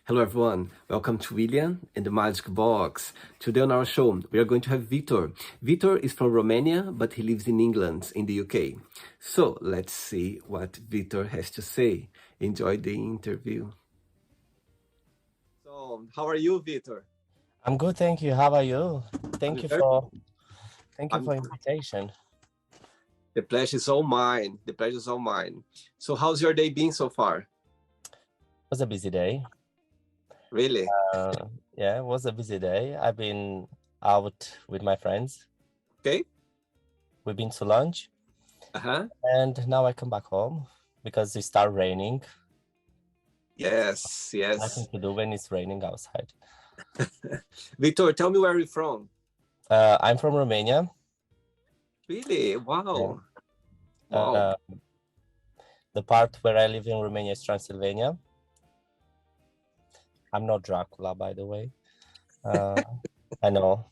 Hello everyone, welcome to William and the Magic Box. Today on our show, we are going to have Victor. Victor is from Romania, but he lives in England, in the UK. So let's see what Victor has to say. Enjoy the interview. So, how are you, Victor? I'm good, thank you. How are you? I'm Thank you very, for I'm, invitation. the pleasure is all mine. The pleasure is all mine. So, how's your day been so far? It was a busy day. Really? Yeah, it was a busy day. I've been out with my friends. Okay. We've been to lunch, Uh-huh. and now I come back home because it started raining. Yes, Nothing yes. to do when it's raining outside. Victor, tell me where you're from. I'm from Romania. Really? Yeah. Wow. Wow. Uh, the part where I live in Romania is Transylvania. I'm not Dracula, by the way. I know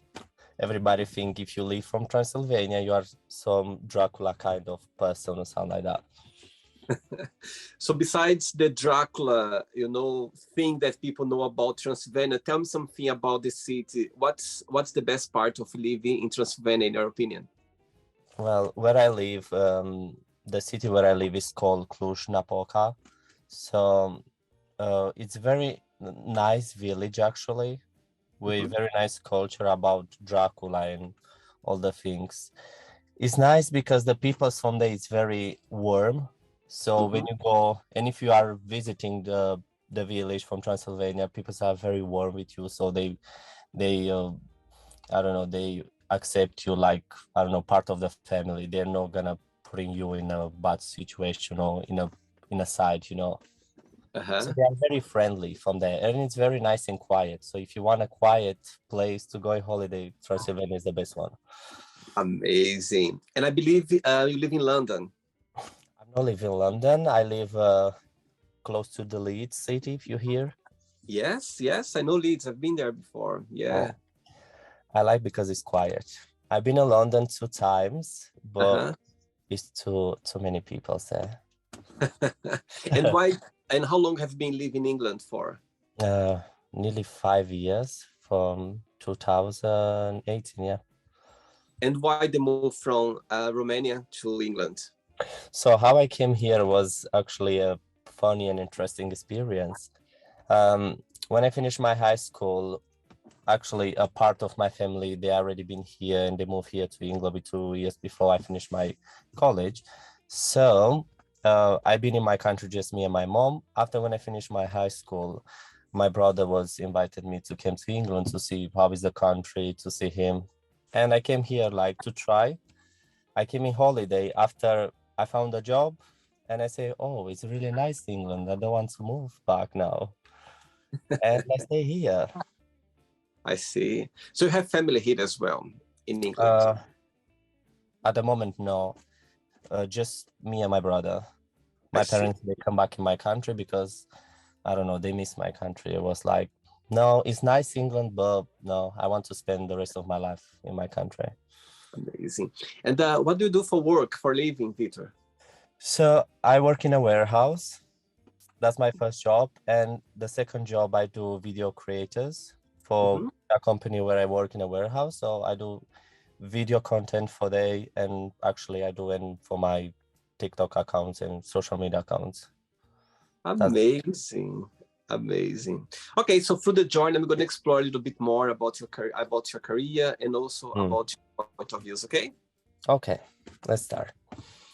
everybody think if you live from Transylvania, you are some Dracula kind of person or something like that. So besides the Dracula, thing that people know about Transylvania, tell me something about the city. What's the best part of living in Transylvania, in your opinion? Well, where I live, the city where I live is called Cluj-Napoca. So it's very nice village actually, with very nice culture about Dracula and all the things. It's nice because the people from there is very warm. So when you go, and if you are visiting the village from Transylvania, people are very warm with you. So they I don't know, they accept you like, I don't know, part of the family. They're not gonna putting you in a bad situation or in a side, you know. So Uh-huh. they are very friendly from there, and it's very nice and quiet. So if you want a quiet place to go on holiday, Transylvania is the best one. Amazing. And I believe you live in London. I'm not living in London. I live close to the Leeds city, if you hear. Yes, yes, I know Leeds. I've been there before. Yeah. Oh, I like because it's quiet. I've been in London 2 times, but Uh-huh. it's too many people there. And why and how long have you been living in England for? uh, Nearly 5 years from 2018, yeah. And why the move from Romania to England? So how I came here was actually a funny and interesting experience. When I finished my high school, actually a part of my family, they already been here and they moved here to England 2 years before I finished my college. So I've been in my country, just me and my mom. After when I finished my high school, my brother was invited me to come to England to see how is the country, to see him. And I came here like to try. I came in holiday after I found a job and I say, oh, it's really nice England. I don't want to move back now. And I stay here. I see. So you have family here as well in England. Uh, at the moment, no. Just me and my brother. I My see. parents, they come back in my country because, I don't know, they miss my country. It was like, no, it's nice England, but no, I want to spend the rest of my life in my country. Amazing. And what do you do for work, for living, Peter? So I work in a warehouse. That's my first job. And the second job, I do video creators for a company where I work in a warehouse. So I do video content for they, and actually I do it for my TikTok accounts and social media accounts. That's Amazing. Amazing. Okay, so through the journey, I'm going to explore a little bit more about your career, and also about your point of views. Okay, okay. Let's start.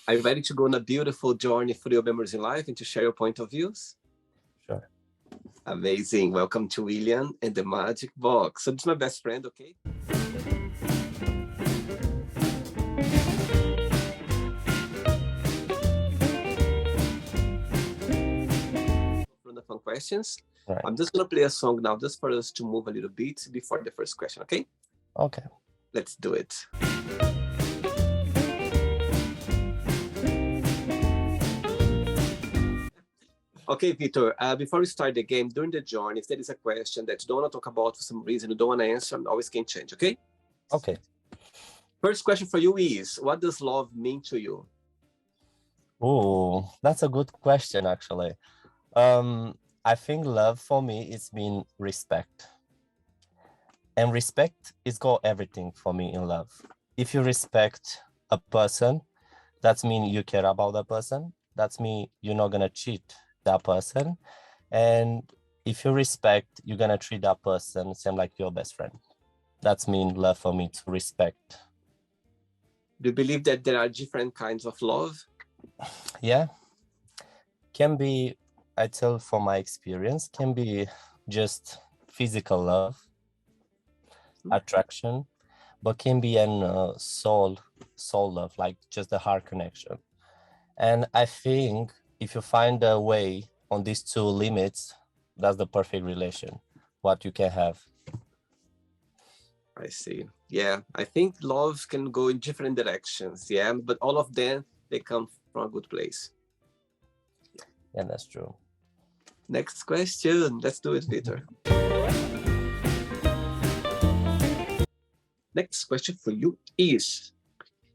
are you ready to go on a beautiful journey through your memories in life and to share your point of views? Sure. Amazing. Welcome to William and the Magic Box. So this is my best friend. Okay. From the fun questions. Right. I'm just gonna play a song now, just for us to move a little bit before the first question. Okay. Okay. Let's do it. Okay, Victor, before we start the game, during the journey, if there is a question that you don't want to talk about for some reason, you don't want to answer, always can change, okay? Okay. First question for you is, what does love mean to you? Oh, that's a good question, actually. I think love for me is mean respect. And respect is got everything for me in love. If you respect a person, that's mean you care about that person. That's mean you're not gonna cheat that person. And if you respect, you're gonna treat that person same like your best friend. That's mean love for me, to respect. Do you believe that there are different kinds of love? Yeah, can be, I tell from my experience, can be just physical love, attraction, but can be an soul love, like just the heart connection. And I think if you find a way on these two limits, that's the perfect relation, what you can have. I see. Yeah, I think love can go in different directions. Yeah, but all of them, they come from a good place. Yeah, that's true. Next question. Let's do it, Victor. Next question for you is,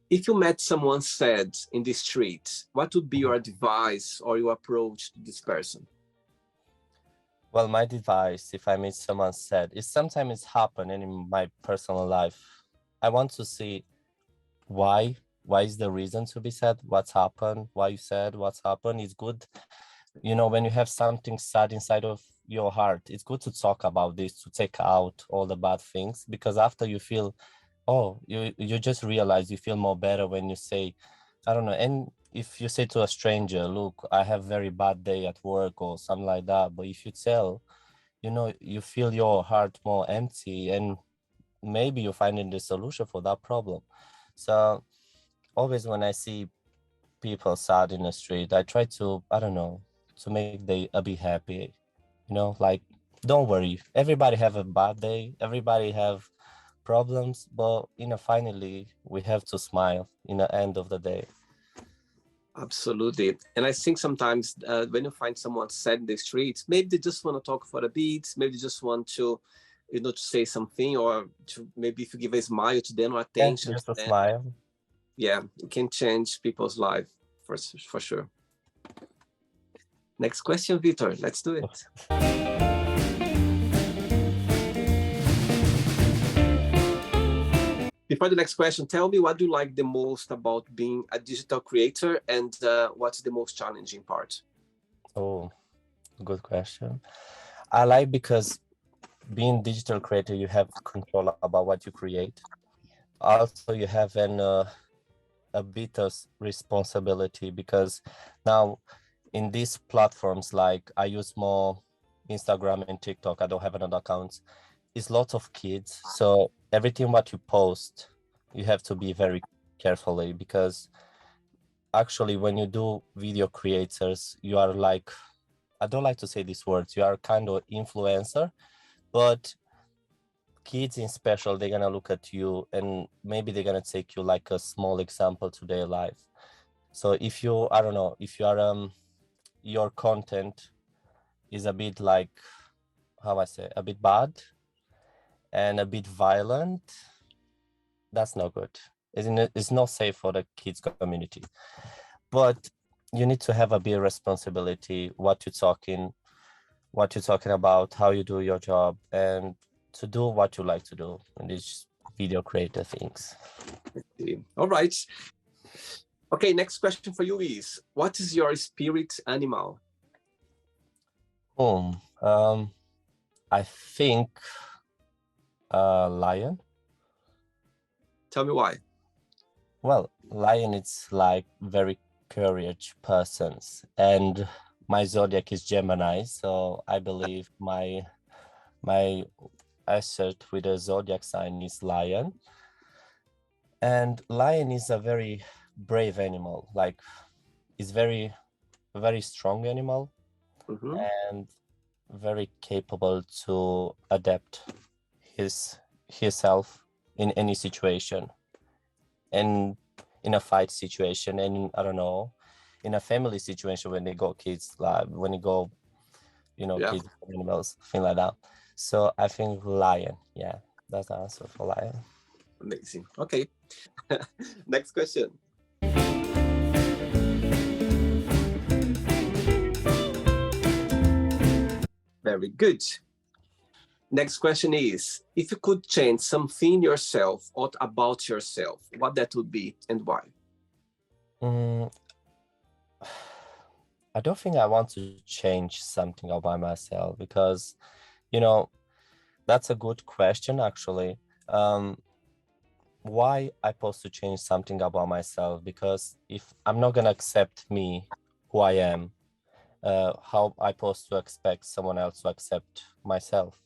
if you met someone sad in the street, what would be your advice or your approach to this person? Well, my advice, if I meet someone sad, is sometimes happening in my personal life. I want to see why is the reason to be sad, what's happened, why you sad, what's happened. It's good, you know, when you have something sad inside of your heart, it's good to talk about this, to take out all the bad things, because after you feel, oh, you just realize you feel more better when you say, I don't know. And if you say to a stranger, look, I have very bad day at work or something like that, but if you tell, you know, you feel your heart more empty, and maybe you're finding the solution for that problem. So always when I see people sad in the street, I try to, I don't know, to make they a bit happy, you know, like, don't worry, everybody have a bad day, everybody have problems, but you know, finally we have to smile in the end of the day. Absolutely. And I think sometimes when you find someone sad in the streets, maybe they just want to talk for a bit, maybe they just want to, you know, to say something, or to maybe if you give a smile to them or attention Just to a them, smile. yeah, it can change people's life for sure. Next question, Victor. Let's do it. Before the next question, tell me, what do you like the most about being a digital creator, and what's the most challenging part? Oh, good question. I like because being digital creator, you have control about what you create. Also, you have a bit of responsibility, because now in these platforms, like I use more Instagram and TikTok, I don't have another account. It's lots of kids, so everything what you post, you have to be very carefully, because actually when you do video creators, you are like, I don't like to say these words, you are kind of influencer, but kids in special, they're gonna look at you and maybe they're gonna take you like a small example to their life. So if you, I don't know, if you are your content is a bit like, how I say, a bit bad and a bit violent, that's not good. It's not safe for the kids community. But you need to have a bit of responsibility, what you're talking about, how you do your job, and to do what you like to do in these video creator things. All right. Okay, next question for you is, what is your spirit animal? I think lion. Tell me why. Well, lion, it's like very courage persons, and my zodiac is Gemini, so I believe my asset with a zodiac sign is lion. And lion is a very brave animal, like it's very strong animal, and very capable to adapt himself in any situation, and in a fight situation, and I don't know, in a family situation when they got kids, like when you go, you know, kids, animals, thing like that. So I think lion, yeah, that's the answer for lion. Amazing. Okay. Next question. Very good. Next question is, if you could change something in yourself or about yourself, what that would be and why? Mm, I don't think I want to change something about myself because, you know, that's a good question actually. Why I supposed to change something about myself? Because if I'm not gonna accept me, who I am, how I supposed to expect someone else to accept myself?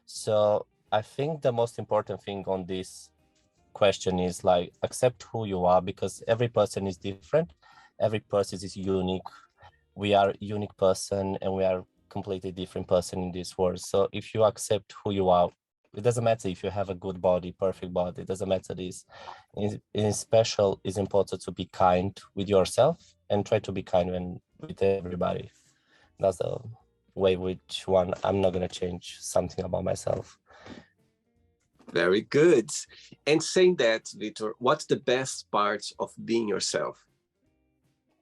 So I think the most important thing on this question is like accept who you are, because every person is different, every person is unique. We are unique person and we are completely different person in this world. So if you accept who you are, it doesn't matter if you have a good body, perfect body, it doesn't matter this. In special, it's important to be kind with yourself and try to be kind with everybody. That's the way which one I'm not going to change something about myself. Very good. And saying that, Victor, what's the best part of being yourself?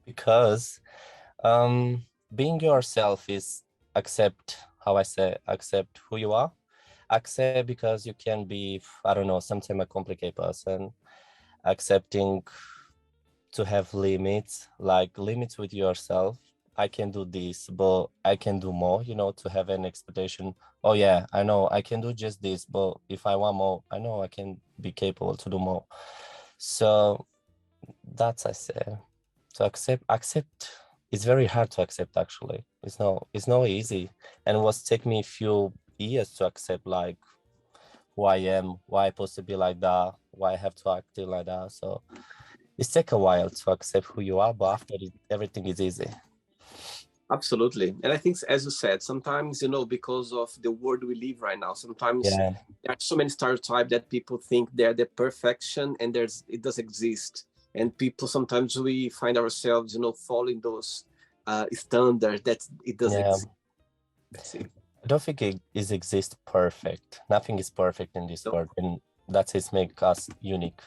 Because being yourself is accept, how I say, accept who you are. Accept because you can be, I don't know, sometimes a complicated person. Accepting to have limits, like limits with yourself. I can do this, but I can do more, to have an expectation. Oh yeah, I know I can do just this, but if I want more, I know I can be capable to do more. So that's I say. So accept. It's very hard to accept actually. It's not easy. And it was take me a few years to accept like who I am, why I supposed to be like that, why I have to act like that. So it takes a while to accept who you are, but after it, everything is easy. Absolutely. And I think, as you said, sometimes, because of the world we live right now, sometimes Yeah. there are so many stereotypes that people think they're the perfection and it does exist. And people, sometimes we find ourselves, following those standards that it does Yeah. exist. Let's see. I don't think it is exist perfect. Nothing is perfect in this No, world, and that's it make us unique.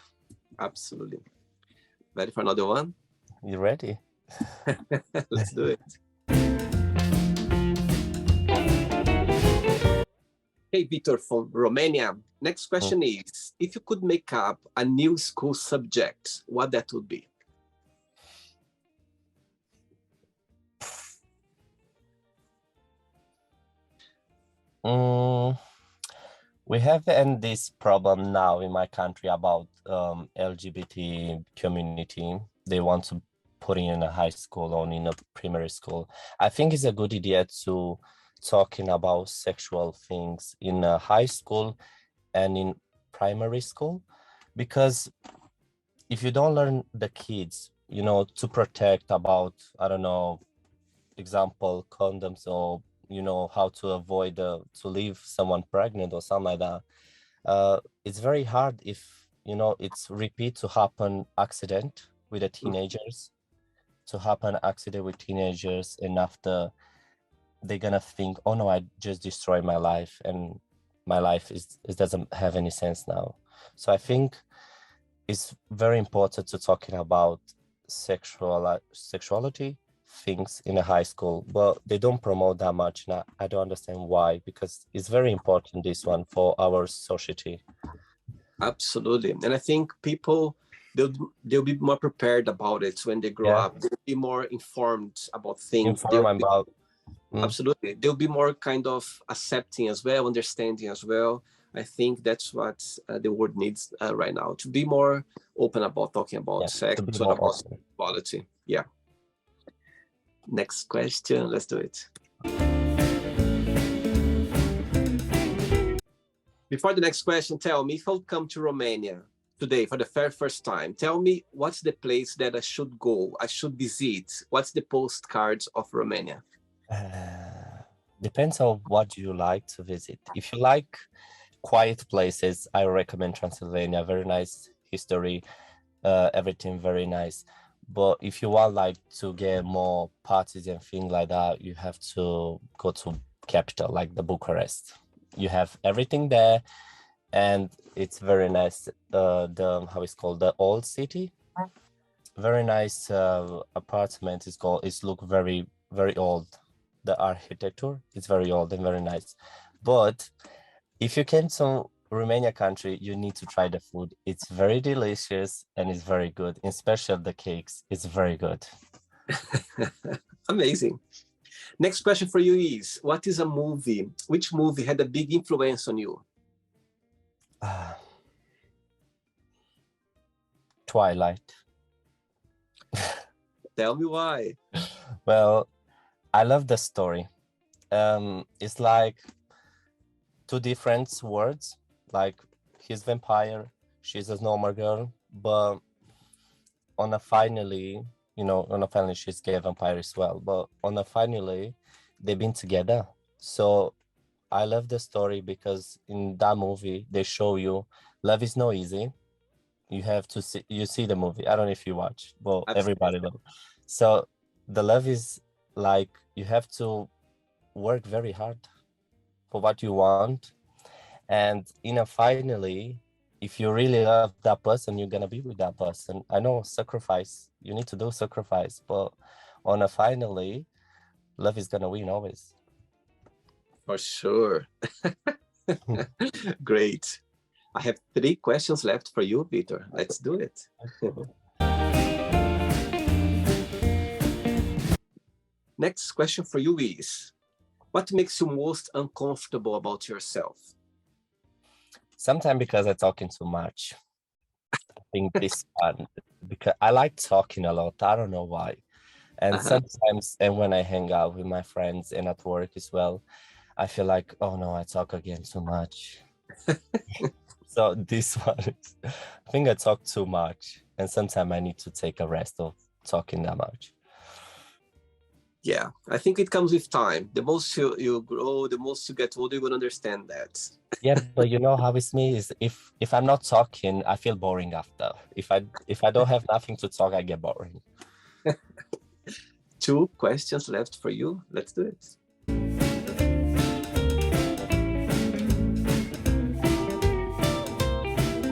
absolutely. Ready for another one? You ready? Let's do it. Hey, Victor from Romania. Next question is, if you could make up a new school subject, what that would be? We have this problem now in my country about LGBT community. They want to put in a high school or in a primary school. I think it's a good idea to talking about sexual things in a high school and in primary school, because if you don't learn the kids, to protect about, I don't know, example, condoms, or how to avoid to leave someone pregnant or something like that, it's very hard if it's repeat to happen accident with the teenagers, to happen accident with teenagers, and after they're gonna think, oh no, I just destroyed my life and my life is it doesn't have any sense now. So I think it's very important to talking about sexuality things in a high school, but they don't promote that much, and I don't understand why, because it's very important, this one, for our society. Absolutely. And I think people, they'll be more prepared about it when they grow up. They'll be more informed about things. Inform about. Absolutely. They'll be more kind of accepting as well, understanding as well. I think that's what the world needs right now, to be more open about talking about sex To be and more about open. equality. Yeah. Next question. Let's do it. Before the next question, tell me, if I'll come to Romania today for the very first time, tell me what's the place that I should go, I should visit? What's the postcards of Romania? Depends on what you like to visit. If you like quiet places, I recommend Transylvania. Very nice history, everything very nice. But if you want like to get more parties and things like that, you have to go to capital like the Bucharest. You have everything there, and it's very nice. The how it's called, the old city. Very nice apartment. It's look very very old. the architecture is very old and very nice. But if you came to Romania country, you need to try the food. It's very delicious and it's very good, especially the cakes. It's very good. Amazing. Next question for you is, what is a movie? Which movie had a big influence on you? Twilight. Tell me why. Well, I love the story. It's like two different worlds. Like he's vampire, she's a normal girl, but on a finally, she's gay vampire as well. But on a finally, they've been together. So I love the story because in that movie they show you love is not easy. You have to see the movie. I don't know if you watch, but everybody loves. So the love is like you have to work very hard for what you want. And finally, if you really love that person, you're gonna be with that person. I know sacrifice, you need to do sacrifice, but on a finally, love is gonna win always. For sure. Great. I have 3 questions left for you, Peter. Let's do it. Next question for you is, what makes you most uncomfortable about yourself? Sometimes because I'm talking too much. I think this one, because I like talking a lot. I don't know why. And sometimes, and when I hang out with my friends and at work as well, I feel like, oh no, I talk again too much. So this one is, I think I talk too much. And sometimes I need to take a rest of talking that much. Yeah, I think it comes with time. The most you grow, the most you get older, you will understand that. Yeah, but you know how it's me is if I'm not talking, I feel boring after. If I don't have nothing to talk, I get boring. 2 questions left for you. Let's do it.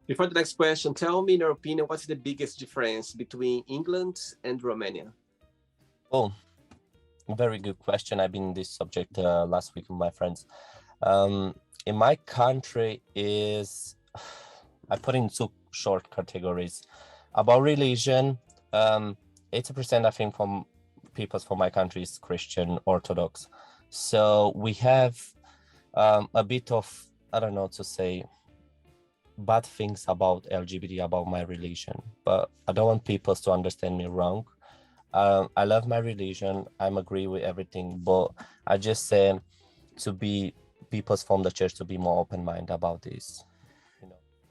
Before the next question, tell me in your opinion, what's the biggest difference between England and Romania? Oh, very good question. I've been in this subject last week with my friends. In my country I put in 2 short categories. About religion, 80% I think from people from my country is Christian Orthodox. So we have a bit of, I don't know to say, bad things about LGBT, about my religion, but I don't want people to understand me wrong. I love my religion. I'm agree with everything, but I just say to be people from the church to be more open-minded about this,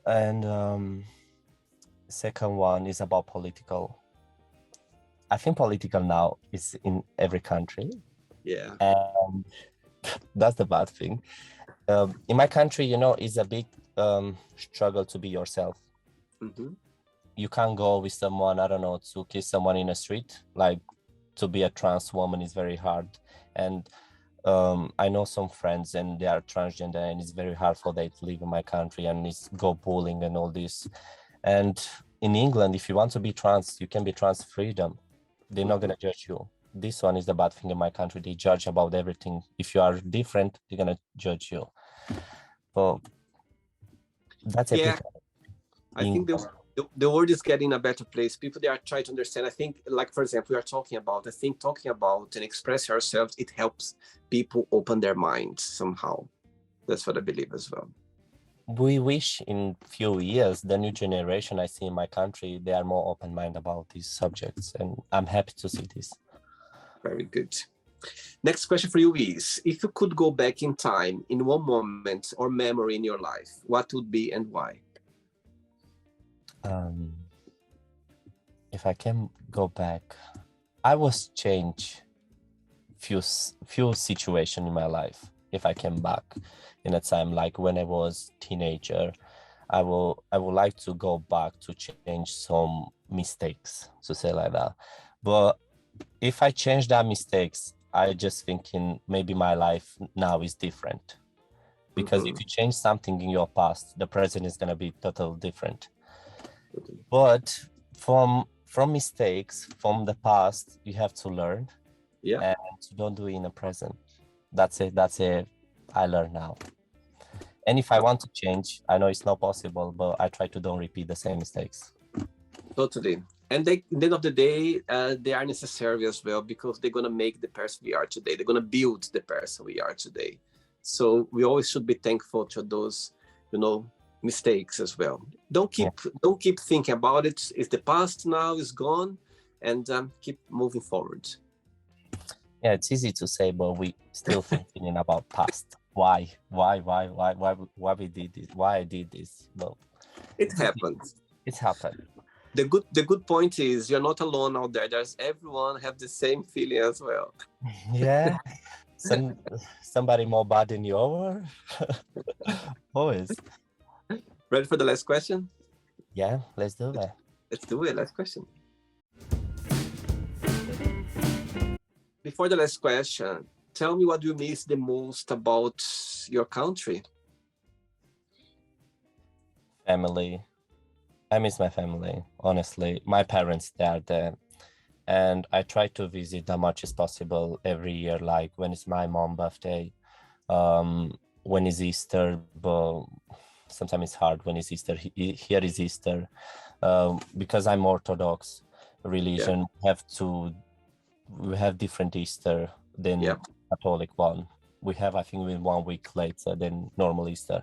And second one is about political. I think political now is in every country. Yeah. And that's the bad thing. In my country, it's a big struggle to be yourself. Mm-hmm. You can't go with someone, I don't know, to kiss someone in the street. Like to be a trans woman is very hard. And I know some friends and they are transgender and it's very hard for them to live in my country and it's go bullying and all this. And in England, if you want to be trans, you can be trans freedom. They're not going to judge you. This one is the bad thing in my country. They judge about everything. If you are different, they're going to judge you. But that's it. Yeah, I think the world is getting a better place. People, they are trying to understand. I think, like, for example, we are talking about and express ourselves, it helps people open their minds somehow. That's what I believe as well. We wish in few years, the new generation I see in my country, they are more open-minded about these subjects. And I'm happy to see this. Very good. Next question for you is, if you could go back in time in one moment or memory in your life, what would be and why? If I can go back, I was change few situation in my life. If I came back in a time like when I was teenager, I would like to go back to change some mistakes, to say like that. But if I change that mistakes, I just thinking maybe my life now is different. Because if you change something in your past, the present is gonna be totally different. But from mistakes from the past, you have to learn Yeah. and don't do it in the present. That's it. That's it. I learn now. And if I want to change, I know it's not possible, but I try to don't repeat the same mistakes. Totally. And they, at the end of the day, they are necessary as well because they're going to make the person we are today. They're going to build the person we are today. So we always should be thankful to those, mistakes as well. Don't keep thinking about it. It's the past now, is gone, and keep moving forward. Yeah, it's easy to say, but we still thinking about past. Why we did this? Why I did this? Well, It happens. It's happened. The good point is you're not alone out there. There's everyone have the same feeling as well. Yeah. Somebody more bad than you over. Always. Ready for the last question? Yeah, let's do that. Let's do it. Last question. Before the last question, tell me what you miss the most about your country. Family. I miss my family, honestly. My parents, they are there. And I try to visit as much as possible every year, like when it's my mom's birthday, when it's Easter, but sometimes it's hard when it's Easter. Here is Easter. Because I'm Orthodox religion, we have different Easter than Catholic one. We have, I think, 1 week later than normal Easter.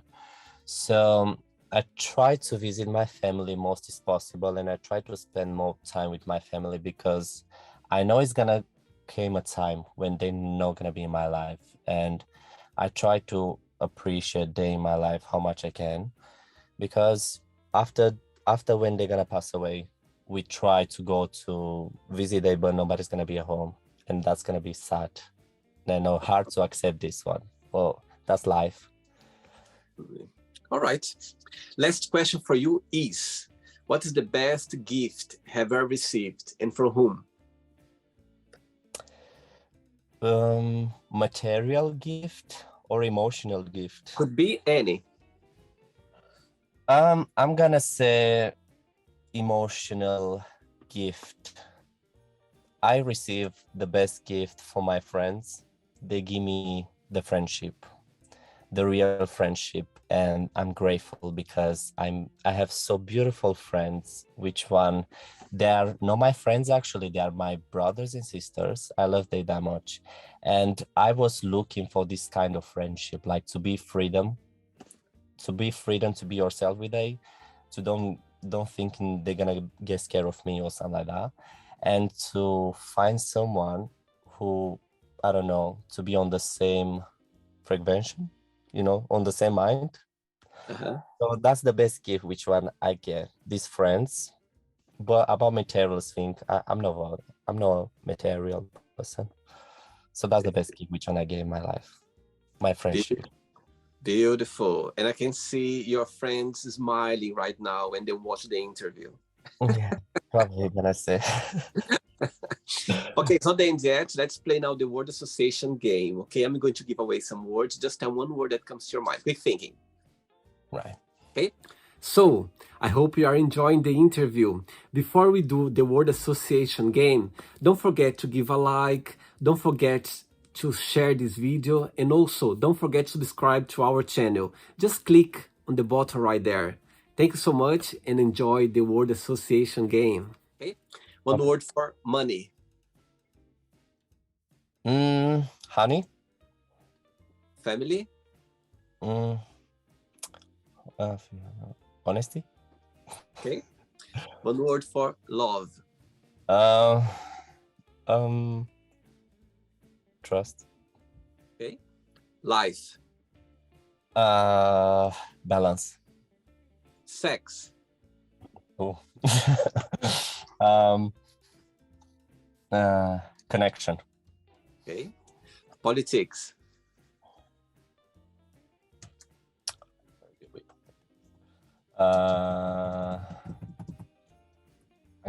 So I try to visit my family most as possible, and I try to spend more time with my family because I know it's gonna come a time when they're not gonna be in my life, and I try to appreciate them in my life how much I can, because after when they're gonna pass away, we try to go to visit them, but nobody's gonna be at home, and that's gonna be sad. And I know hard to accept this one. Well, that's life. All right. Last question for you is, what is the best gift you have ever received and from whom? Material gift or emotional gift? Could be any. I'm gonna say emotional gift. I receive the best gift for my friends. They give me the friendship, the real friendship, and I'm grateful because I have so beautiful friends. Which one? They are not my friends, actually. They are my brothers and sisters. I love them that much, and I was looking for this kind of friendship, like to be freedom, to be yourself with them, to don't thinking they're gonna get scared of me or something like that, and to find someone who, I don't know, to be on the same frequency, on the same mind. So that's the best gift which one I get, these friends. But about materials thing, I'm not a material person. So that's the best gift which one I get in my life, my friendship. Beautiful. And I can see your friends smiling right now when they watch the interview. Yeah, probably gonna say. Okay, it's not the end yet. Let's play now the word association game. Okay, I'm going to give away some words. Just tell one word that comes to your mind. Quick thinking. Right. Okay. So, I hope you are enjoying the interview. Before we do the word association game, don't forget to give a like, don't forget to share this video, and also don't forget to subscribe to our channel. Just click on the button right there. Thank you so much and enjoy the word association game. Okay. One word for money. Honey. Family. Honesty. Okay. One word for love. Trust. Okay. Life. Balance. Sex. Oh. Connection. Okay. Politics. I'm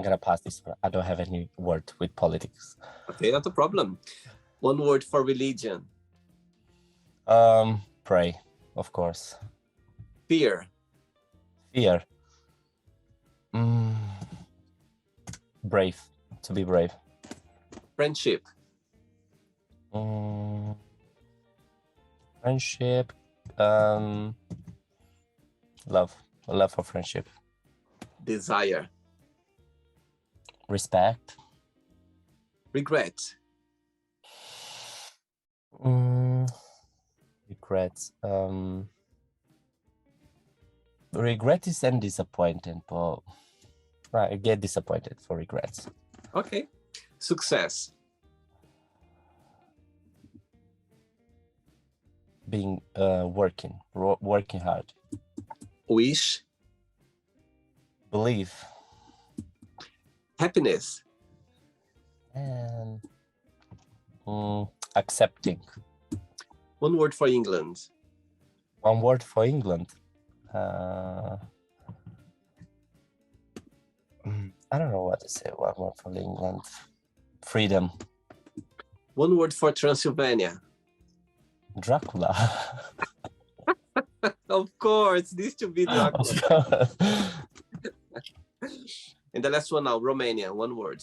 gonna pass this one. I don't have any word with politics. Okay, not a problem. One word for religion. Pray, of course. Fear. Fear. Brave. To be brave. Friendship. Mm, friendship. Um, love. Love for friendship. Desire. Respect. Regret. Regrets. Regret is and disappointed, but I get disappointed for regrets. Okay. Success. Being working hard. Wish. Believe. Happiness. And accepting. One word for England. One word for England. I don't know what to say. One word for England. Freedom. One word for Transylvania. Dracula. Of course, this should be Dracula. And the last one now, Romania. One word.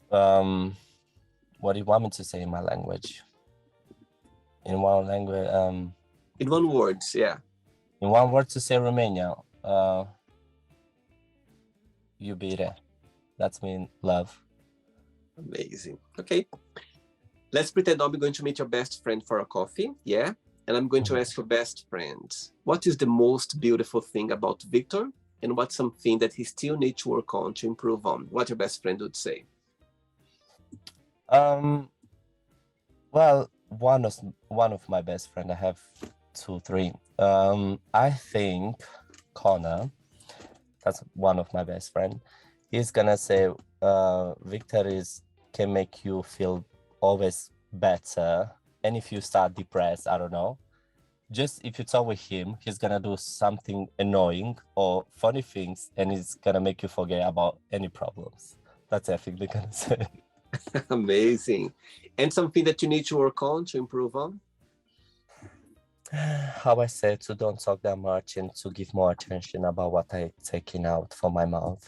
What do you want me to say in my language? In one language, In one word, yeah. in one word to say Romania, iubire. That's mean love. Amazing. Okay. Let's pretend I'm going to meet your best friend for a coffee, yeah? And I'm going to ask your best friend, what is the most beautiful thing about Victor? And what's something that he still needs to work on to improve on? What your best friend would say? Well, one of my best friend, I have 2, 3. I think Connor, that's one of my best friend. He's gonna say, Victor can make you feel always better. And if you start depressed, I don't know, just if you talk with him, he's gonna do something annoying or funny things, and he's gonna make you forget about any problems. That's I think they're gonna say. Amazing. And something that you need to work on to improve on? How I said, to don't talk that much and to give more attention about what I taking out from my mouth.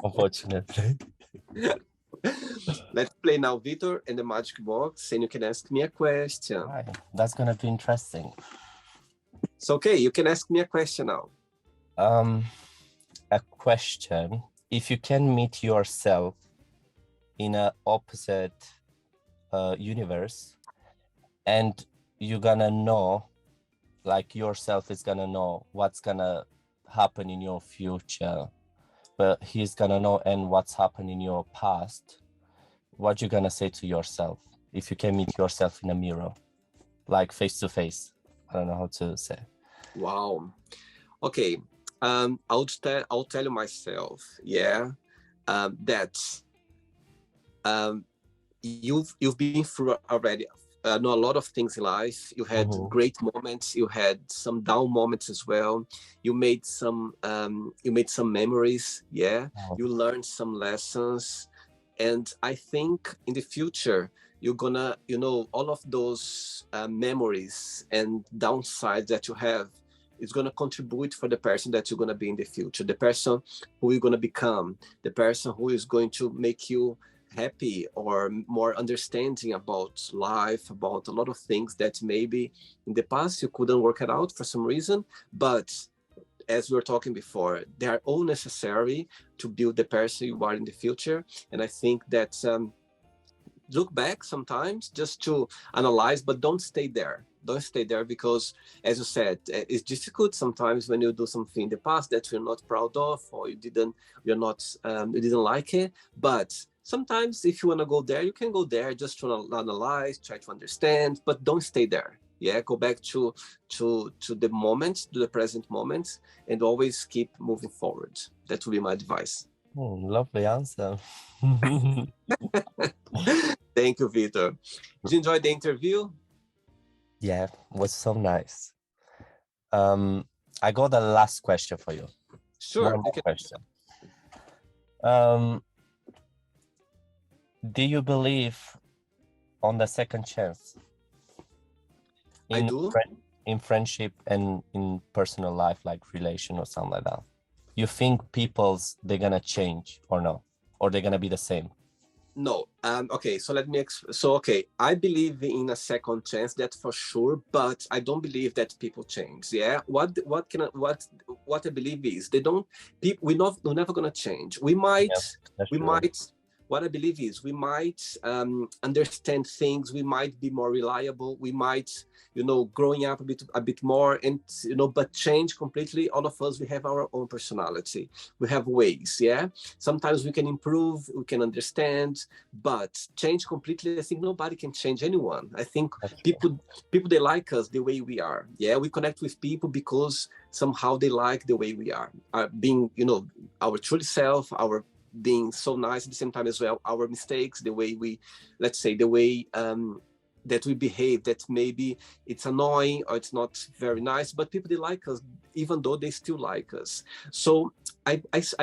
Unfortunately. Let's play now, Victor, and the magic box, and you can ask me a question. Right. That's gonna be interesting. So, okay, you can ask me a question now. A question. If you can meet yourself in an opposite universe, and you're gonna know, like yourself is gonna know what's gonna happen in your future, but he's gonna know and what's happened in your past, what you gonna say to yourself if you can meet yourself in a mirror, like face to face? I don't know how to say. Wow. Okay. I'll tell you myself, yeah, that you've been through already. Know a lot of things in life. You had great moments. You had some down moments as well. You made some memories. Yeah, you learned some lessons, and I think in the future you're gonna, all of those memories and downsides that you have is going to contribute for the person that you're going to be in the future, the person who you're going to become, the person who is going to make you happy or more understanding about life, about a lot of things that maybe in the past you couldn't work it out for some reason. But as we were talking before, they are all necessary to build the person you are in the future. And I think that look back sometimes just to analyze, but don't stay there. Don't stay there, because as you said, it's difficult sometimes when you do something in the past that you're not proud of, or you didn't like it. But sometimes if you want to go there, you can go there just to analyze, try to understand, but don't stay there. Yeah, go back to the moment, to the present moment, and always keep moving forward. That would be my advice. Lovely answer. Thank you, Victor. Did you enjoy the interview? Yeah, it was so nice. I got the last question for you. Sure. One more question. Do you believe on the second chance? I do. In friendship and in personal life, like relation or something like that. You think they're gonna change or no? Or they're gonna be the same? No. Okay. So let me. Okay. I believe in a second chance. That's for sure. But I don't believe that people change. Yeah. What I believe is they don't. People. We're never gonna change. We might. Yeah, that's We true. might. What I believe is we might understand things. We might be more reliable. We might, growing up a bit more, and but change completely. All of us, we have our own personality. We have ways. Yeah. Sometimes we can improve. We can understand, but change completely. I think nobody can change anyone. I think That's true. people they like us the way we are. Yeah, we connect with people because somehow they like the way we are, being our true self, our being so nice at the same time as well, our mistakes, the way we, let's say, the way that we behave, that maybe it's annoying or it's not very nice, but people they like us even though they still like us. So I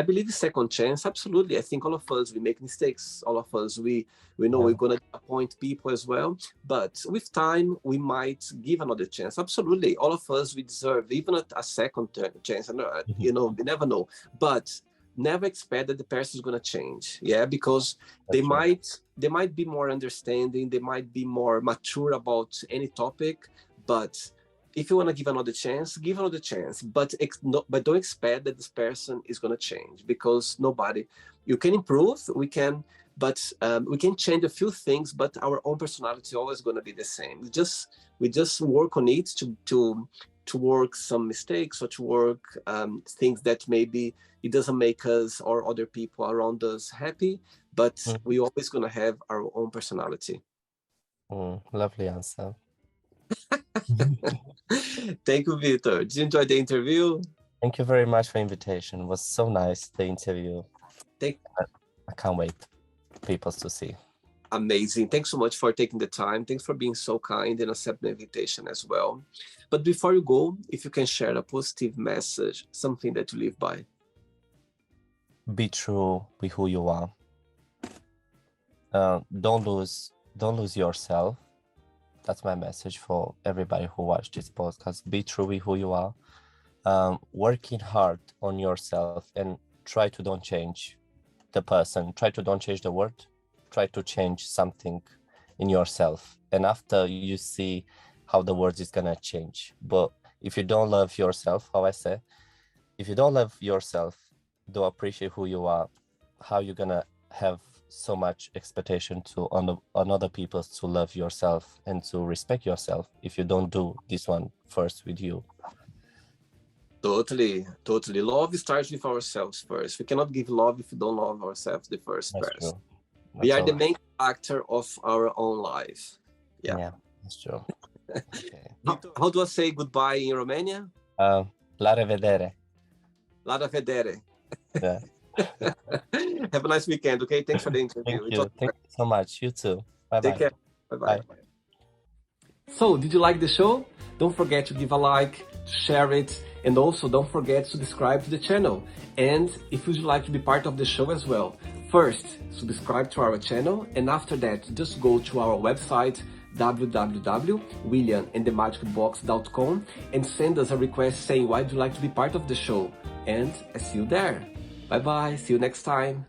believe in second chance. Absolutely. I think all of us we make mistakes. All of us we know Yeah. we're gonna disappoint people as well. But with time we might give another chance. Absolutely. All of us we deserve even a second chance. And Mhm. we never know. But never expect that the person is going to change. Yeah, because That's true. they might be more understanding, they might be more mature about any topic. But if you want to give another chance, give another chance, but but don't expect that this person is going to change, because nobody. You can improve, we can, but we can change a few things, but our own personality is always going to be the same. We just work on it to work some mistakes, or to work things that maybe it doesn't make us or other people around us happy, but Mm. we always going to have our own personality. Lovely answer. Thank you, Victor. Did you enjoy the interview? Thank you very much for the invitation. It was so nice, the interview. Thank I can't wait people to see. Amazing. Thanks so much for taking the time. Thanks for being so kind and accepting the invitation as well. But before you go, if you can share a positive message, something that you live by. Be true with who you are. Don't lose yourself. That's my message for everybody who watched this podcast. Be true with who you are. Working hard on yourself, and try to don't change the person. Try to don't change the word. Try to change something in yourself. And after you see how the world is gonna change. But if you don't love yourself, how I say, if you don't love yourself, don't appreciate who you are, how you're gonna have so much expectation to on other people to love yourself and to respect yourself if you don't do this one first with you. Totally, totally. Love starts with ourselves first. We cannot give love if we don't love ourselves the first That's person. true. We That's are the all. main actor of our own life. Yeah. Yeah, that's true. Okay. How do I say goodbye in Romania? La revedere. La vedere. Yeah. Have a nice weekend, okay? Thanks for the interview. Thank you. Thank you so much. You too. Bye Take bye. care. Bye-bye. Bye. So, did you like the show? Don't forget to give a like, share it, and also don't forget to subscribe to the channel. And if you'd like to be part of the show as well, first, subscribe to our channel, and after that, just go to our website, www.williamandthemagicbox.com, and send us a request saying why would you like to be part of the show. And I see you there. Bye-bye. See you next time.